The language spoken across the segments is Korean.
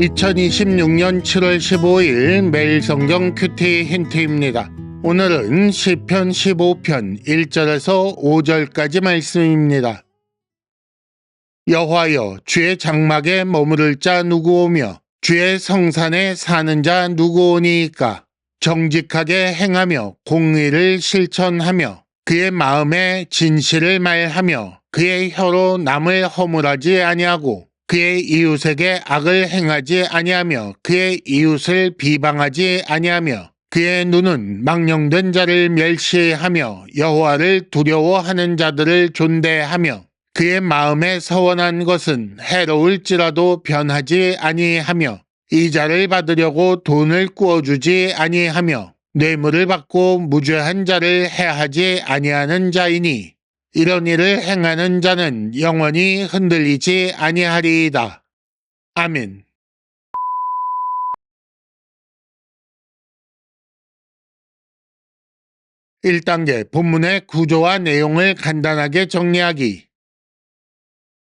2026년 7월 15일 매일 성경 큐티 힌트입니다. 오늘은 시편 15편 1절에서 5절까지 말씀입니다. 여호와여, 주의 장막에 머무를 자 누구오며 주의 성산에 사는 자 누구오니이까? 정직하게 행하며 공의를 실천하며 그의 마음에 진실을 말하며 그의 혀로 남을 허물하지 아니하고 그의 이웃에게 악을 행하지 아니하며 그의 이웃을 비방하지 아니하며 그의 눈은 망령된 자를 멸시하며 여호와를 두려워하는 자들을 존대하며 그의 마음에 서원한 것은 해로울지라도 변하지 아니하며 이자를 받으려고 돈을 꾸어주지 아니하며 뇌물을 받고 무죄한 자를 해하지 아니하는 자이니 이런 일을 행하는 자는 영원히 흔들리지 아니하리이다. 아멘. (1단계) 본문의 구조와 내용을 간단하게 정리하기.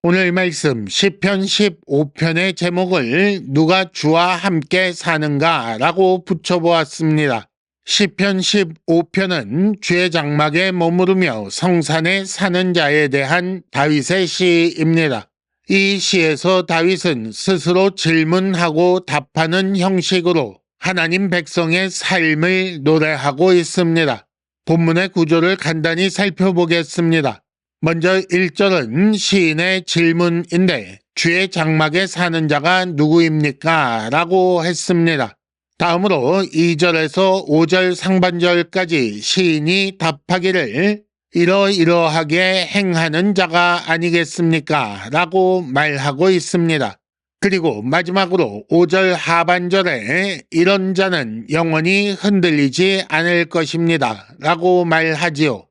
오늘 말씀 시편 15편의 제목을 누가 주와 함께 사는가 라고 붙여보았습니다. 시편 15편은 주의 장막에 머무르며 성산에 사는 자에 대한 다윗의 시입니다. 이 시에서 다윗은 스스로 질문하고 답하는 형식으로 하나님 백성의 삶을 노래하고 있습니다. 본문의 구조를 간단히 살펴보겠습니다. 먼저 1절은 시인의 질문인데 주의 장막에 사는 자가 누구입니까? 라고 했습니다. 다음으로 2절에서 5절 상반절까지 시인이 답하기를 이러이러하게 행하는 자가 아니겠습니까? 라고 말하고 있습니다. 그리고 마지막으로 5절 하반절에 이런 자는 영원히 흔들리지 않을 것입니다. 라고 말하지요.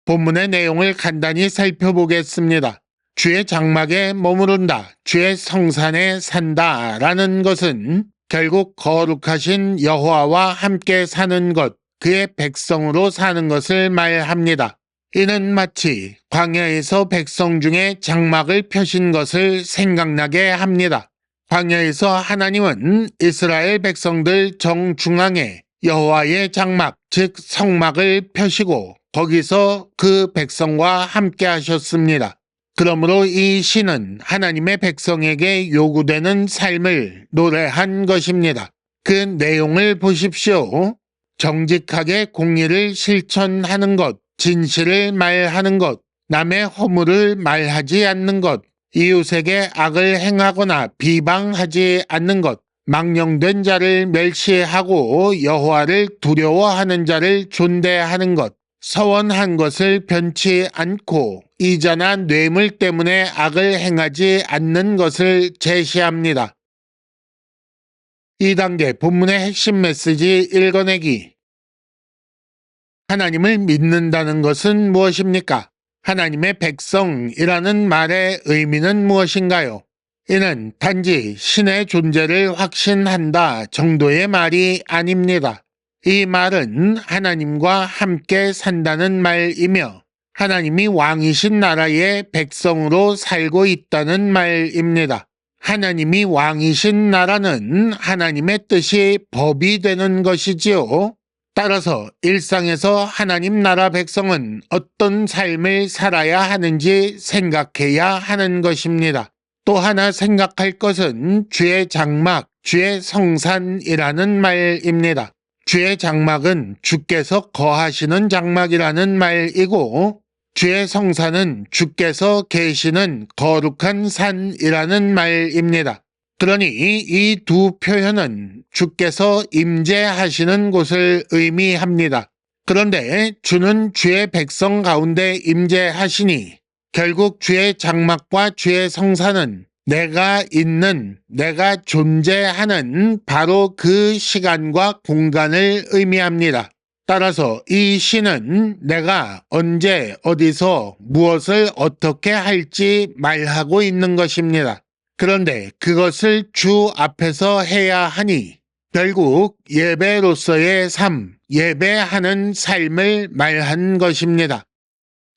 본문의 내용을 간단히 살펴보겠습니다. 주의 장막에 머무른다, 주의 성산에 산다 라는 것은 결국 거룩하신 여호와와 함께 사는 것, 그의 백성으로 사는 것을 말합니다. 이는 마치 광야에서 백성 중에 장막을 펴신 것을 생각나게 합니다. 광야에서 하나님은 이스라엘 백성들 정중앙에 여호와의 장막, 즉 성막을 펴시고 거기서 그 백성과 함께 하셨습니다. 그러므로 이 시는 하나님의 백성에게 요구되는 삶을 노래한 것입니다. 그 내용을 보십시오. 정직하게 공의를 실천하는 것, 진실을 말하는 것, 남의 허물을 말하지 않는 것, 이웃에게 악을 행하거나 비방하지 않는 것, 망령된 자를 멸시하고 여호와를 두려워하는 자를 존대하는 것, 서원한 것을 변치 않고 이자나 뇌물 때문에 악을 행하지 않는 것을 제시합니다. 2단계 본문의 핵심 메시지 읽어내기. 하나님을 믿는다는 것은 무엇입니까? 하나님의 백성이라는 말의 의미는 무엇인가요? 이는 단지 신의 존재를 확신한다 정도의 말이 아닙니다. 이 말은 하나님과 함께 산다는 말이며 하나님이 왕이신 나라의 백성으로 살고 있다는 말입니다. 하나님이 왕이신 나라는 하나님의 뜻이 법이 되는 것이지요. 따라서 일상에서 하나님 나라 백성은 어떤 삶을 살아야 하는지 생각해야 하는 것입니다. 또 하나 생각할 것은 주의 장막, 주의 성산이라는 말입니다. 주의 장막은 주께서 거하시는 장막이라는 말이고 주의 성산은 주께서 계시는 거룩한 산이라는 말입니다. 그러니 이 두 표현은 주께서 임재하시는 곳을 의미합니다. 그런데 주는 주의 백성 가운데 임재하시니 결국 주의 장막과 주의 성산은 내가 있는, 내가 존재하는 바로 그 시간과 공간을 의미합니다. 따라서 이 시는 내가 언제, 어디서, 무엇을 어떻게 할지 말하고 있는 것입니다. 그런데 그것을 주 앞에서 해야 하니 결국 예배로서의 삶, 예배하는 삶을 말한 것입니다.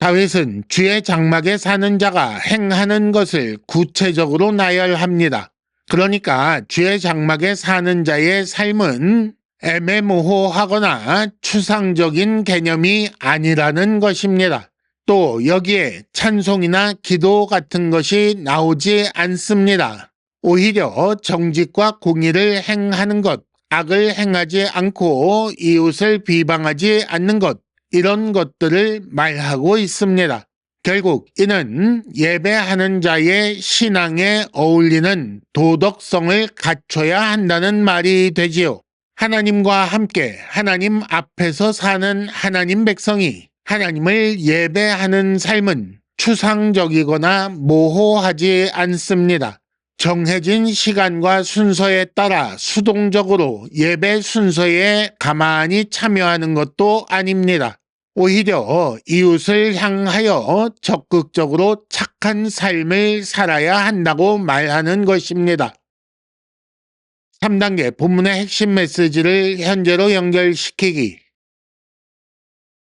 다윗은 주의 장막에 사는 자가 행하는 것을 구체적으로 나열합니다. 그러니까 주의 장막에 사는 자의 삶은 애매모호하거나 추상적인 개념이 아니라는 것입니다. 또 여기에 찬송이나 기도 같은 것이 나오지 않습니다. 오히려 정직과 공의를 행하는 것, 악을 행하지 않고 이웃을 비방하지 않는 것, 이런 것들을 말하고 있습니다. 결국 이는 예배하는 자의 신앙에 어울리는 도덕성을 갖춰야 한다는 말이 되지요. 하나님과 함께 하나님 앞에서 사는 하나님 백성이 하나님을 예배하는 삶은 추상적이거나 모호하지 않습니다. 정해진 시간과 순서에 따라 수동적으로 예배 순서에 가만히 참여하는 것도 아닙니다. 오히려 이웃을 향하여 적극적으로 착한 삶을 살아야 한다고 말하는 것입니다. 3단계 본문의 핵심 메시지를 현재로 연결시키기.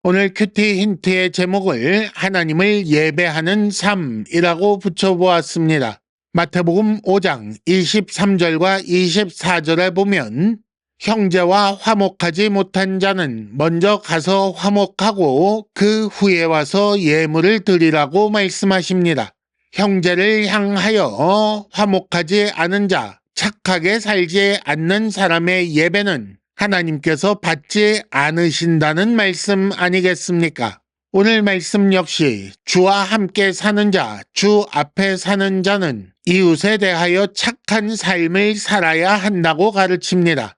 오늘 큐티 힌트의 제목을 하나님을 예배하는 삶이라고 붙여보았습니다. 마태복음 5장 23절과 24절에 보면 형제와 화목하지 못한 자는 먼저 가서 화목하고 그 후에 와서 예물을 드리라고 말씀하십니다. 형제를 향하여 화목하지 않은 자, 착하게 살지 않는 사람의 예배는 하나님께서 받지 않으신다는 말씀 아니겠습니까? 오늘 말씀 역시 주와 함께 사는 자, 주 앞에 사는 자는 이웃에 대하여 착한 삶을 살아야 한다고 가르칩니다.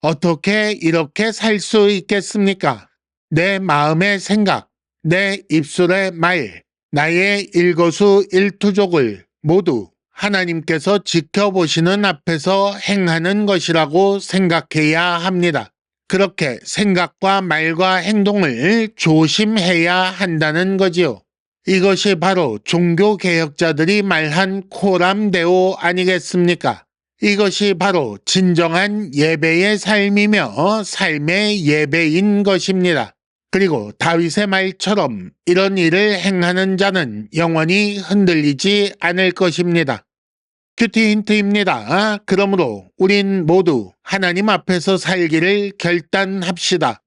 어떻게 이렇게 살 수 있겠습니까? 내 마음의 생각, 내 입술의 말, 나의 일거수일투족을 모두 하나님께서 지켜보시는 앞에서 행하는 것이라고 생각해야 합니다. 그렇게 생각과 말과 행동을 조심해야 한다는 거지요. 이것이 바로 종교개혁자들이 말한 코람데오 아니겠습니까? 이것이 바로 진정한 예배의 삶이며 삶의 예배인 것입니다. 그리고 다윗의 말처럼 이런 일을 행하는 자는 영원히 흔들리지 않을 것입니다. 큐티 힌트입니다. 그러므로 우린 모두 하나님 앞에서 살기를 결단합시다.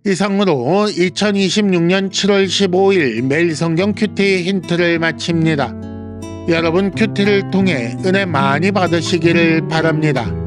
이상으로 2026년 7월 15일 매일 성경 큐티 힌트를 마칩니다. 여러분 큐티를 통해 은혜 많이 받으시기를 바랍니다.